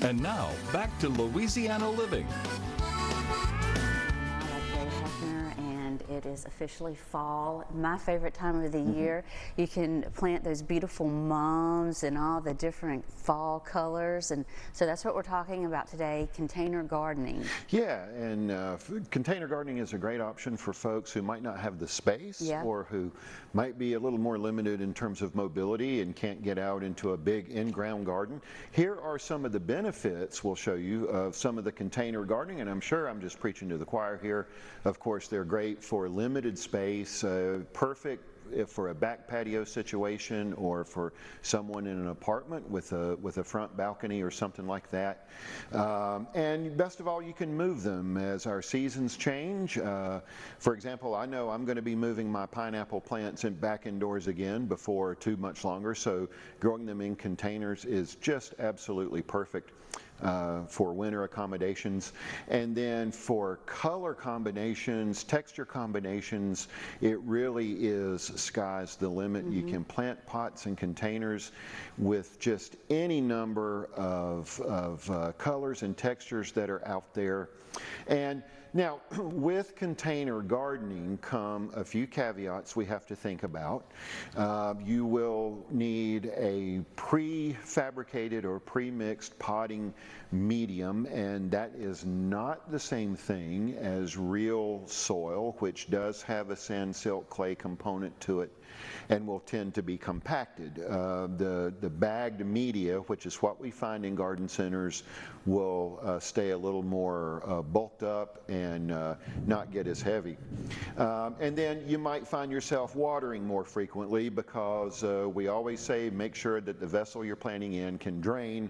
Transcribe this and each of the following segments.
And now, back to Louisiana Living. And it is officially fall, my favorite time of the year. You can plant those beautiful mums and all the different fall colors, and so that's what we're talking about today, container gardening. Yeah, and container gardening is a great option for folks who might not have the space or who might be a little more limited in terms of mobility and can't get out into a big in-ground garden. Here are some of the benefits we'll show you of some of the container gardening, and I'm sure I'm just preaching to the choir here. Of course, they're great for limited space, perfect for a back patio situation or for someone in an apartment with a front balcony or something like that. And best of all, you can move them as our seasons change. For example, I know I'm going to be moving my pineapple plants back indoors again before too much longer, so growing them in containers is just absolutely perfect for winter accommodations. And then for color combinations, texture combinations, it really is sky's the limit. You can plant pots and containers with just any number of colors and textures that are out there. And now, with container gardening come a few caveats we have to think about. You will need a prefabricated or pre-mixed potting medium, and that is not the same thing as real soil, which does have a sand, silt, clay component to it and will tend to be compacted. The bagged media, which is what we find in garden centers, will stay a little more bulked up and not get as heavy. And then you might find yourself watering more frequently because we always say make sure that the vessel you're planting in can drain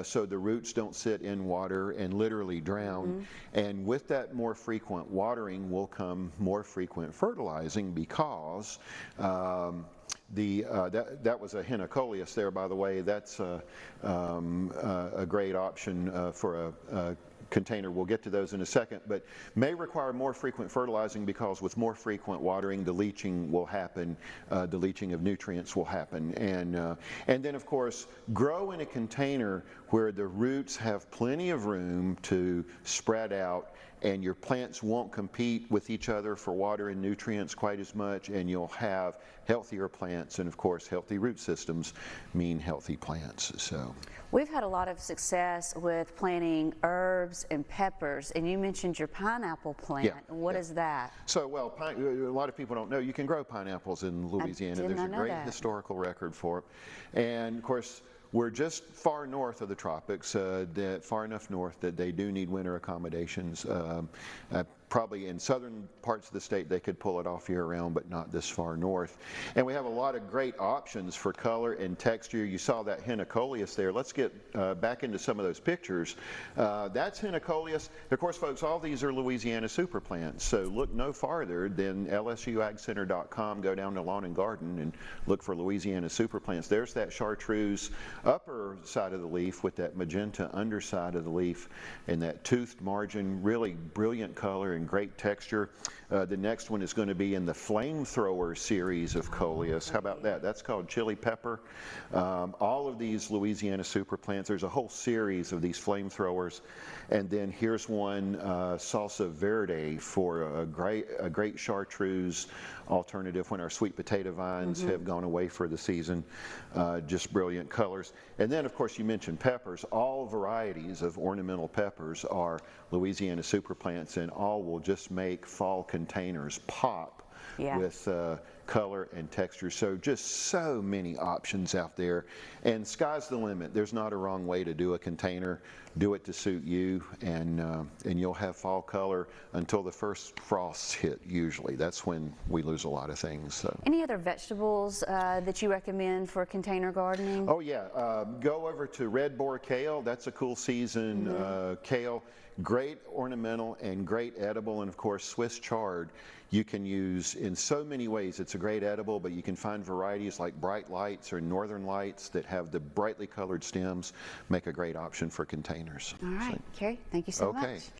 so the roots don't sit in water and literally drown. And with that more frequent watering will come more frequent fertilizing because that was a henicoleus there, by the way. That's a great option for a container. We'll get to those in a second, but may require more frequent fertilizing because with more frequent watering, the leaching will happen, the leaching of nutrients will happen. And then of course, grow in a container where the roots have plenty of room to spread out and your plants won't compete with each other for water and nutrients quite as much, and you'll have healthier plants, and of course healthy root systems mean healthy plants. So we've had a lot of success with planting herbs and peppers, and you mentioned your pineapple plant. What is that? So, well, a lot of people don't know you can grow pineapples in Louisiana. There's a great historical record for it. And of course, we're just far north of the tropics, far enough north that they do need winter accommodations. Probably in southern parts of the state they could pull it off year-round, but not this far north. And we have a lot of great options for color and texture. You saw that henicoleus there. Let's get back into some of those pictures. That's henicoleus. Of course, folks, all these are Louisiana super plants, so look no farther than lsuagcenter.com. Go down to Lawn and Garden and look for Louisiana super plants. There's that chartreuse upper side of the leaf with that magenta underside of the leaf and that toothed margin, really brilliant color and great texture. The next one is going to be in the flamethrower series of coleus. How about that? That's called chili pepper. All of these Louisiana super plants, there's a whole series of these flamethrowers. And then here's one, salsa verde, for a great chartreuse alternative when our sweet potato vines have gone away for the season. Just brilliant colors. And then of course you mentioned peppers. All varieties of ornamental peppers are Louisiana super plants, and all will just make fall containers pop with color and texture. So just so many options out there, and sky's the limit. There's not a wrong way to do a container. Do it to suit you, and you'll have fall color until the first frosts hit. Usually that's when we lose a lot of things. So. Any other vegetables that you recommend for container gardening? Oh yeah, go over to red boar kale. That's a cool season kale. Great ornamental and great edible, and of course Swiss chard you can use in so many ways. It's a great edible, but you can find varieties like Bright Lights or Northern Lights that have the brightly colored stems, make a great option for containers. All right, Kerry, thank you so much.